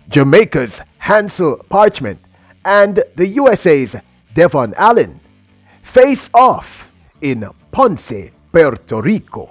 Jamaica's Hansle Parchment and the USA's Devon face off in Ponce, Puerto Rico.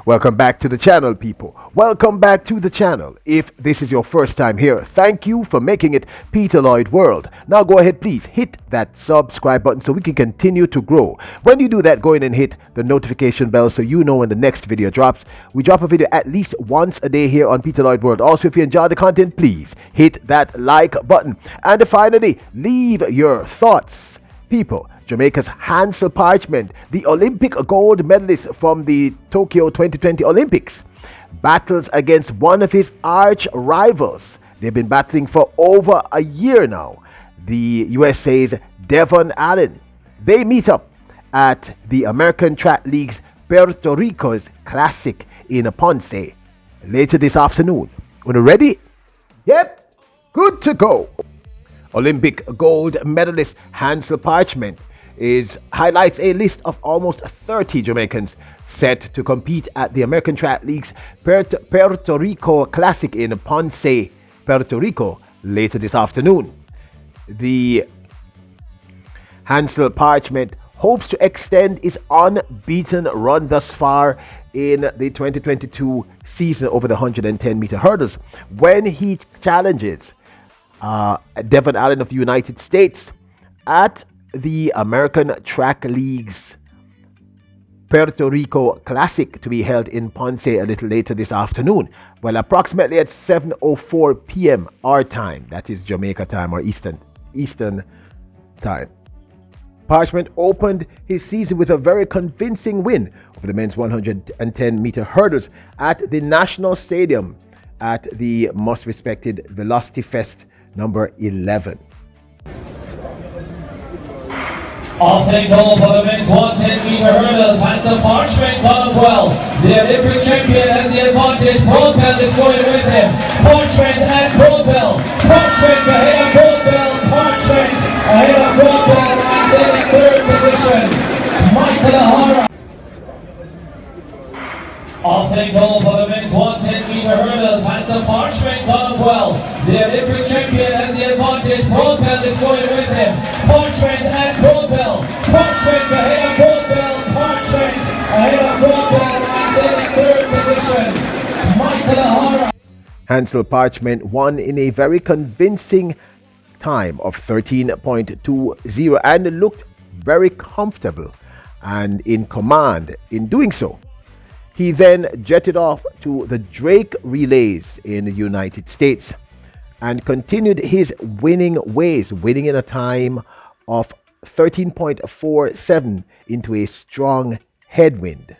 Welcome back to the channel, people. Welcome back to the channel. If this is your first time here, thank you for making it Peter Lloyd World. Now go ahead, please hit that subscribe button so we can continue to grow. When you do that, go in and hit the notification bell so you know when the next video drops. We drop a video at least once a day here on Peter Lloyd World. Also, if you enjoy the content, please hit that like button. And finally, leave your thoughts. People, Jamaica's Hansle Parchment, the Olympic gold medalist from the Tokyo 2020 Olympics, battles against one of his arch rivals. They've been battling for over a year now. The USA's Devon. They meet up at the American Track League's Puerto Rico's Classic in Ponce later this afternoon. Are you ready? Yep, good to go. Olympic gold medalist Hansle Parchment highlights a list of almost 30 Jamaicans set to compete at the American Track League's Puerto Rico Classic in Ponce, Puerto Rico later this afternoon. The Hansle Parchment hopes to extend his unbeaten run thus far in the 2022 season over the 110-meter hurdles when he challenges Devon of the United States at the American Track League's Puerto Rico Classic to be held in Ponce a little later this afternoon. Well, approximately at 7:04 p.m. our time, that is Jamaica time or Eastern time. Parchment opened his season with a very convincing win over the men's 110-meter hurdles at the National Stadium at the most respected Velocity Fest number 11. Off-take goal for the men's 110-meter hurdles. Hansle Parchment caught up well. The Olympic champion has the advantage. Propel is going with him. Parchment and Propel. Parchment ahead of Propel. Parchment ahead of Propel. And then in third position, Michael O'Hara. Off-take goal for the men's 110-meter hurdles. Hansle Parchment caught up well. The Olympic champion has the advantage. Propel is going with him. Parchment and Propel. Parchment ahead of Propel. Parchment ahead of Propel. And then in third position, Michael O'Hara. Hansle Parchment won in a very convincing time of 13.20 and looked very comfortable and in command in doing so. He then jetted off to the Drake Relays in the United States and continued his winning ways, winning in a time of 13.47 into a strong headwind.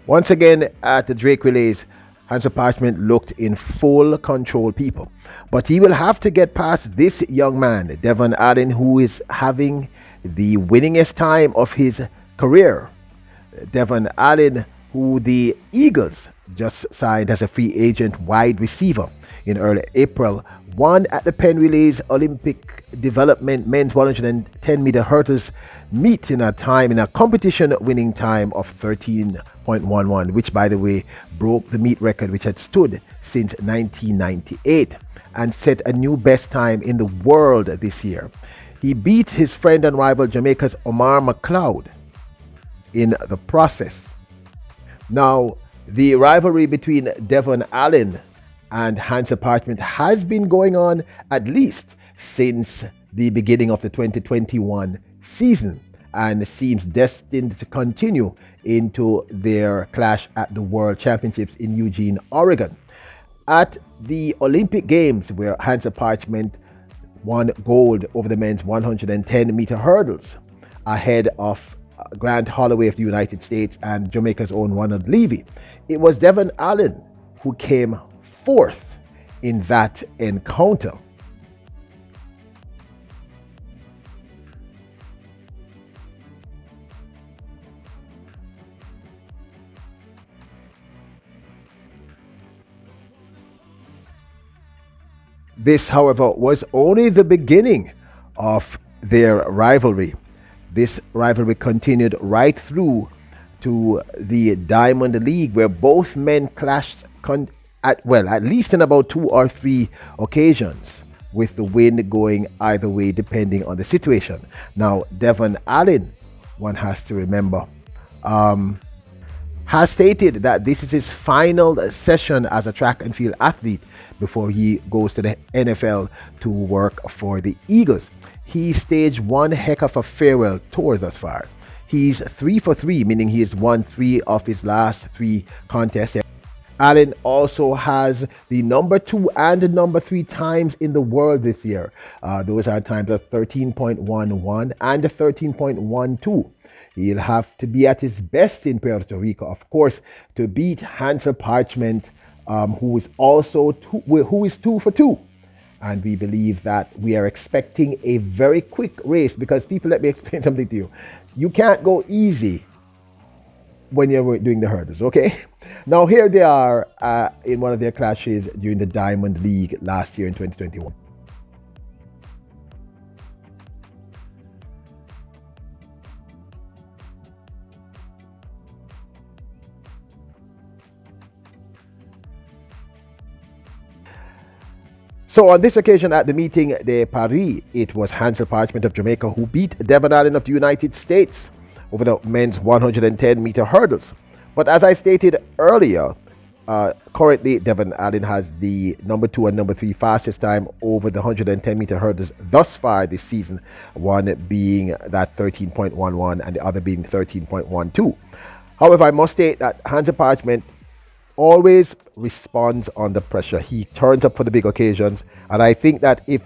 Once again at the Drake Relays, Hansle Parchment looked in full control, people. But he will have to get past this young man, Devon, who is having the winningest time of his career. Devon, who the Eagles just signed as a free agent wide receiver in early April, won at the Penn Relays Olympic Development men's 110-meter hurdles meet in a competition winning time of 13.11, which by the way broke the meet record which had stood since 1998 and set a new best time in the world this year. He beat his friend and rival Jamaica's Omar McLeod in the process. Now, the rivalry between Devon and Hansle Parchment has been going on at least since the beginning of the 2021 season and seems destined to continue into their clash at the World Championships in Eugene, Oregon. At the Olympic Games, where Hansle Parchment won gold over the men's 110-meter hurdles ahead of Grant Holloway of the United States and Jamaica's own Ronald Levy, it was Devon Allen who came fourth in that encounter. This, however, was only the beginning of their rivalry. This rivalry continued right through to the Diamond League, where both men clashed at least in about 2 or 3 occasions, with the wind going either way depending on the situation. Now, Devon Allen, one has to remember, has stated that this is his final session as a track and field athlete before he goes to the NFL to work for the Eagles. He staged one heck of a farewell tour thus far. He's 3 for 3, meaning he has won 3 of his last 3 contests. Allen also has the number 2 and number 3 times in the world this year. Those are times of 13.11 and 13.12. He'll have to be at his best in Puerto Rico, of course, to beat Hansle Parchment, who is also who is 2 for 2. And we believe that we are expecting a very quick race, because people, let me explain something to you. You can't go easy when you're doing the hurdles, okay? Now here they are in one of their clashes during the Diamond League last year in 2021. So on this occasion at the meeting de Paris, it was Hansle Parchment of Jamaica who beat Devon Allen of the United States over the men's 110-meter hurdles. But as I stated earlier, currently Devon Allen has the number 2 and number 3 fastest time over the 110-meter hurdles thus far this season, one being that 13.11 and the other being 13.12. However, I must state that Hansle Parchment always responds under pressure. He turns up for the big occasions, and I think that if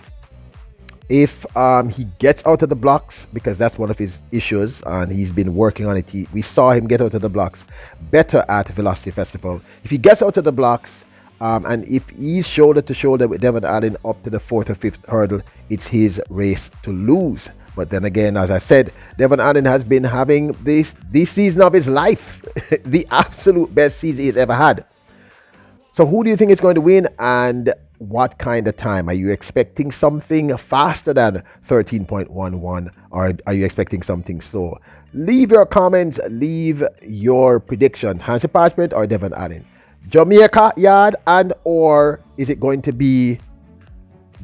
he gets out of the blocks, because that's one of his issues and he's been working on it. We saw him get out of the blocks better at Velocity Festival. If he gets out of the blocks and if he's shoulder to shoulder with Devon Allen up to the 4th or 5th hurdle, it's his race to lose. But then again, as I said, Devon Allen has been having this season of his life, the absolute best season he's ever had. So who do you think is going to win, and what kind of time? Are you expecting something faster than 13.11, or are you expecting something slow? Leave your comments, leave your prediction. Hansle Parchment or Devon Allen? Jamaica yard, and or is it going to be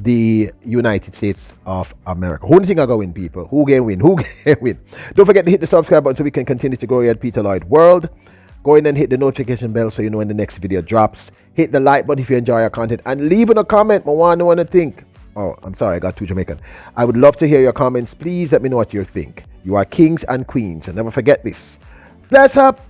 the United States of America? Who do you think are going to win, people? Who can win? Who can win? Don't forget to hit the subscribe button so we can continue to grow here at Peter Lloyd World. Go in and hit the notification bell so you know when the next video drops. Hit the like button if you enjoy our content, and leave in a comment. I want to think. Oh, I'm sorry, I got too Jamaican. I would love to hear your comments. Please let me know what you think. You are kings and queens, and never forget this. Bless up.